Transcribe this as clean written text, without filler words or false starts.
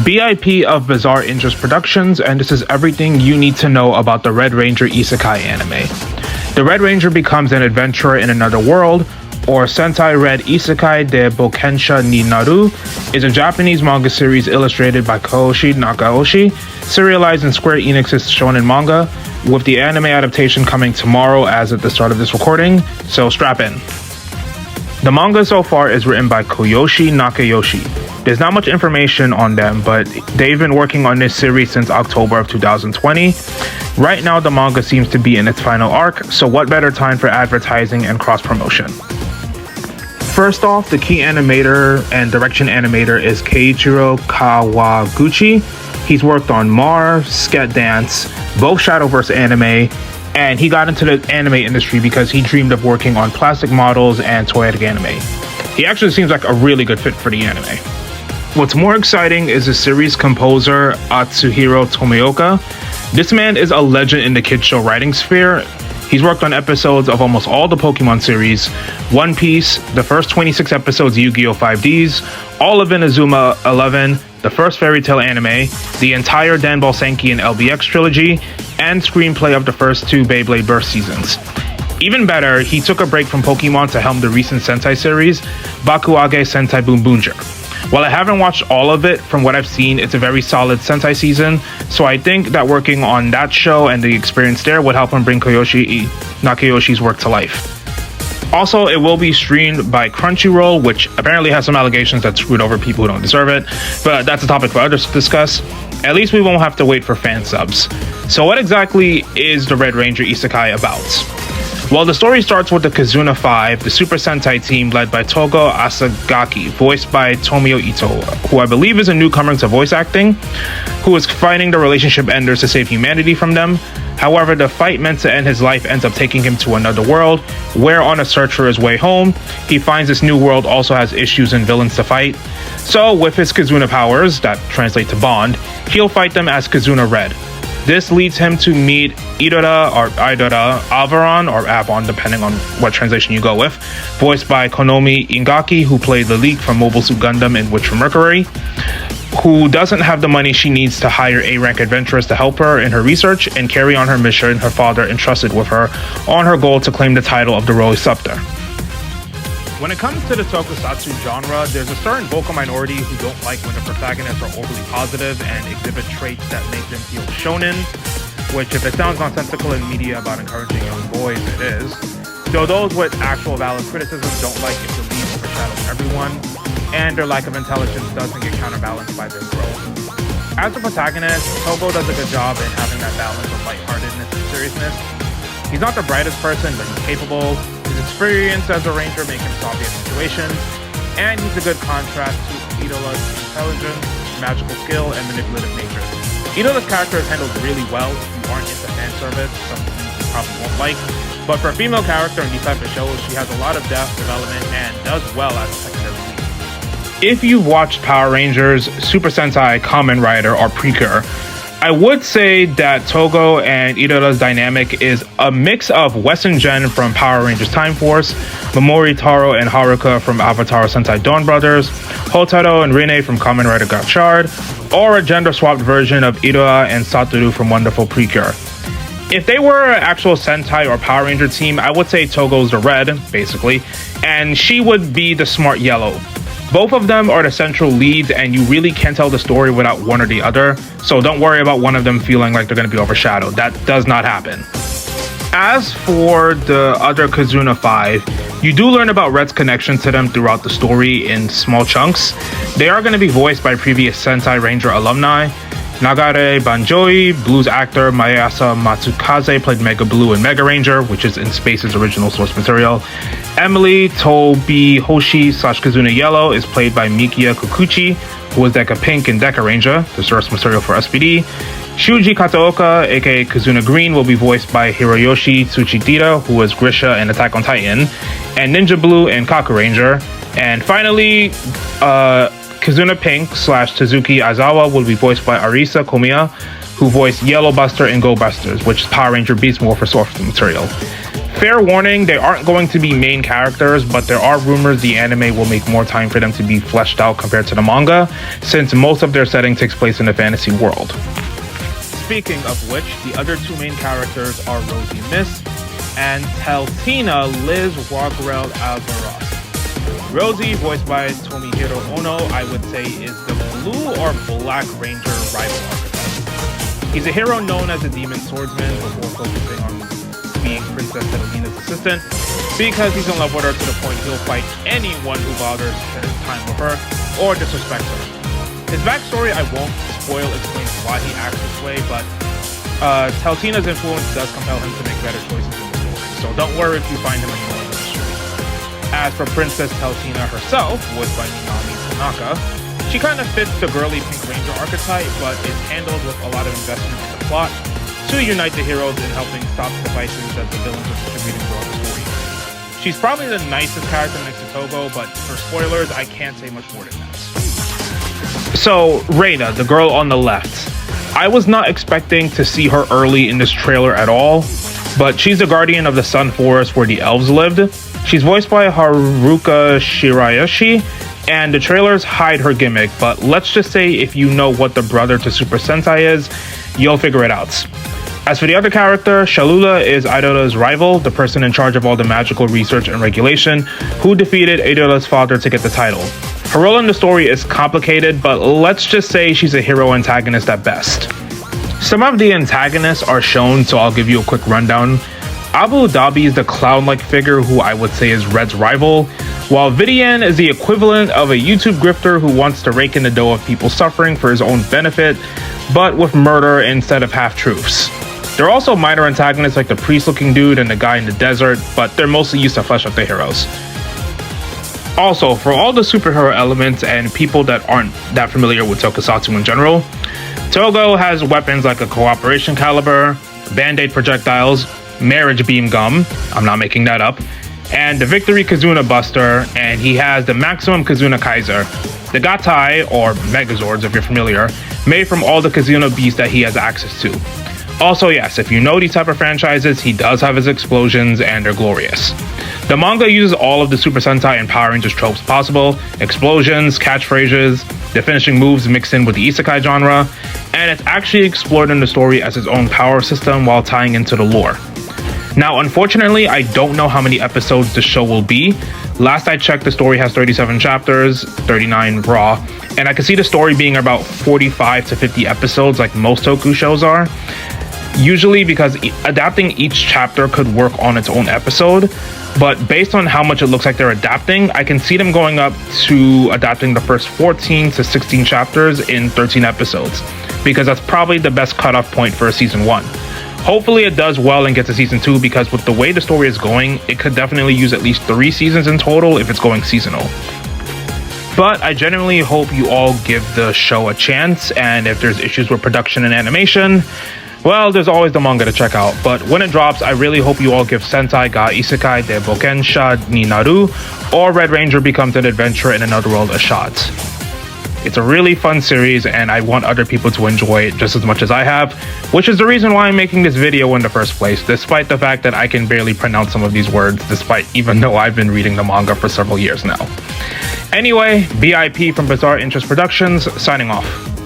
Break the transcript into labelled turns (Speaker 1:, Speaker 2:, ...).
Speaker 1: BIP of Bizarre Interest Productions, and this is everything you need to know about the Red Ranger Isekai anime. The Red Ranger becomes an adventurer in another world, or Sentai Red Isekai de Bokensha ni Naru, is a Japanese manga series illustrated by Koyshi Nakayoshi, serialized in Square Enix's shonen manga, with the anime adaptation coming tomorrow as at the start of this recording, so strap in. The manga so far is written by Koyshi Nakayoshi. There's not much information on them, but they've been working on this series since October of 2020. Right now, the manga seems to be in its final arc, so what better time for advertising and cross-promotion? First off, the key animator and direction animator is Keiichiro Kawaguchi. He's worked on Mar, Sket Dance, both Shadowverse anime, and he got into the anime industry because he dreamed of working on plastic models and toyetic anime. He actually seems like a really good fit for the anime. What's more exciting is the series composer Atsuhiro Tomioka. This man is a legend in the kids show writing sphere. He's worked on episodes of almost all the Pokemon series, One Piece, the first 26 episodes of Yu-Gi-Oh! 5Ds, all of Inazuma 11, the first Fairy Tail anime, the entire Danball Senki and LBX trilogy, and screenplay of the first two Beyblade Burst seasons. Even better, he took a break from Pokemon to helm the recent Sentai series, Bakuage Sentai Boom Boomger. While I haven't watched all of it, from what I've seen, it's a very solid Sentai season, so I think that working on that show and the experience there would help him bring Koyshi Nakayoshi's work to life. Also, it will be streamed by Crunchyroll, which apparently has some allegations that screwed over people who don't deserve it, but that's a topic for others to discuss. At least we won't have to wait for fan subs. So what exactly is the Red Ranger Isekai about? Well, the story starts with the Kizuna 5, the Super Sentai team led by Togo Asagaki, voiced by Tomio Ito, who I believe is a newcomer to voice acting, who is fighting the relationship enders to save humanity from them. However, the fight meant to end his life ends up taking him to another world, where on a search for his way home, he finds this new world also has issues and villains to fight. So, with his Kizuna powers, that translate to bond, he'll fight them as Kizuna Red. This leads him to meet Idora or Idora Avaron or Avon, depending on what translation you go with, voiced by Konomi Ingaki, who played Lalique from Mobile Suit Gundam and Witch from Mercury, who doesn't have the money she needs to hire A-rank adventurers to help her in her research and carry on her mission her father entrusted with her on her goal to claim the title of the Royal Scepter. When it comes to the Tokusatsu genre, there's a certain vocal minority who don't like when the protagonists are overly positive and exhibit traits that make them feel shonen, which if it sounds nonsensical in media about encouraging young boys, it is. Though those with actual valid criticisms don't like if the lead overshadows everyone, and their lack of intelligence doesn't get counterbalanced by their growth. As a protagonist, Togo does a good job in having that balance of lightheartedness and seriousness. He's not the brightest person, but he's capable. His experience as a ranger makes him solve the situations, and he's a good contrast to Idola's intelligence, magical skill, and manipulative nature. Idola's character is handled really well if you aren't into fan service, something you probably won't like, but for a female character in these type of shows, she has a lot of depth, development, and does well as a secondary lead. If you've watched Power Rangers, Super Sentai, Kamen Rider, or Precure, I would say that Togo and Idola's dynamic is a mix of Western Gen from Power Rangers Time Force, Mamori Taro and Haruka from Avatar Sentai Dawn Brothers, Hotaro and Rine from Kamen Rider Gachard, or a gender-swapped version of Idola and Satoru from Wonderful Precure. If they were an actual Sentai or Power Ranger team, I would say Togo's the red, basically, and she would be the smart yellow. Both of them are the central leads, and you really can't tell the story without one or the other, so don't worry about one of them feeling like they're going to be overshadowed. That does not happen. As for the other Kizuna 5, you do learn about Red's connection to them throughout the story in small chunks. They are going to be voiced by previous Sentai Ranger alumni. Nagare Banjoi, blues actor Mayasa Matsukaze played Mega Blue and Mega Ranger, which is in Space's original source material. Emily Tobi Hoshi / Kizuna Yellow is played by Mikia Kukuchi, who was Deka Pink and Deka Ranger, the source material for SPD. Shuji Kataoka, aka Kizuna Green, will be voiced by Hiroyoshi Tsuchidira, who was Grisha in Attack on Titan, and Ninja Blue and Kaku Ranger. And finally, Kizuna Pink / Tazuki Aizawa will be voiced by Arisa Komiya, who voiced Yellow Buster and Go Busters, which is Power Ranger Beast Morpher source material. Fair warning, they aren't going to be main characters, but there are rumors the anime will make more time for them to be fleshed out compared to the manga, since most of their setting takes place in a fantasy world. Speaking of which, the other two main characters are Rosie Miss and Teltina Liz Wagrel Alvarez. Rosie, voiced by Tomohiro Ono, I would say is the Blue or Black Ranger rival archetype. He's a hero known as a demon swordsman before focusing on being Princess Teltina's assistant, because he's in love with her to the point he'll fight anyone who bothers his time with her or disrespects her. His backstory I won't spoil explains why he acts this way, but Teltina's influence does compel him to make better choices in the story, so don't worry if you find him annoying in the story. As for Princess Teltina herself, voiced by Minami Tanaka, she kind of fits the girly Pink Ranger archetype, but is handled with a lot of investment in the plot to unite the heroes in helping stop the devices that the villains are distributing throughout the story. She's probably the nicest character next to Togo, but for spoilers, I can't say much more than that. So, Reina, the girl on the left. I was not expecting to see her early in this trailer at all, but she's the guardian of the Sun Forest where the elves lived. She's voiced by Haruka Shirayoshi, and the trailers hide her gimmick, but let's just say if you know what the brother to Super Sentai is, you'll figure it out. As for the other character, Shalula is Idola's rival, the person in charge of all the magical research and regulation, who defeated Idola's father to get the title. Her role in the story is complicated, but let's just say she's a hero antagonist at best. Some of the antagonists are shown, so I'll give you a quick rundown. Abu Dhabi is the clown-like figure who I would say is Red's rival, while Vidian is the equivalent of a YouTube grifter who wants to rake in the dough of people suffering for his own benefit, but with murder instead of half-truths. There are also minor antagonists like the priest-looking dude and the guy in the desert, but they're mostly used to flesh out the heroes. Also, for all the superhero elements and people that aren't that familiar with Tokusatsu in general, Togo has weapons like a cooperation caliber, band-aid projectiles, marriage beam gum, I'm not making that up, and the Victory Kizuna Buster, and he has the Maximum Kizuna Kaiser, the Gatai, or Megazords if you're familiar, made from all the Kizuna beasts that he has access to. Also, yes, if you know these type of franchises, he does have his explosions, and they're glorious. The manga uses all of the Super Sentai and Power Rangers tropes possible, explosions, catchphrases, the finishing moves mixed in with the Isekai genre, and it's actually explored in the story as its own power system while tying into the lore. Now, unfortunately, I don't know how many episodes the show will be. Last I checked, the story has 37 chapters, 39 raw, and I can see the story being about 45 to 50 episodes like most Toku shows are. Usually because adapting each chapter could work on its own episode, but based on how much it looks like they're adapting, I can see them going up to adapting the first 14 to 16 chapters in 13 episodes, because that's probably the best cutoff point for a season 1. Hopefully it does well and gets to season 2, because with the way the story is going, it could definitely use at least 3 seasons in total if it's going seasonal. But I genuinely hope you all give the show a chance, and if there's issues with production and animation, well, there's always the manga to check out. But when it drops, I really hope you all give Sentai ga Isekai de Bokensha ni Naru or Red Ranger Becomes an Adventurer in Another World a shot. It's a really fun series, and I want other people to enjoy it just as much as I have, which is the reason why I'm making this video in the first place, despite the fact that I can barely pronounce some of these words, even though I've been reading the manga for several years now. Anyway, BIP from Bizarre Interest Productions, signing off.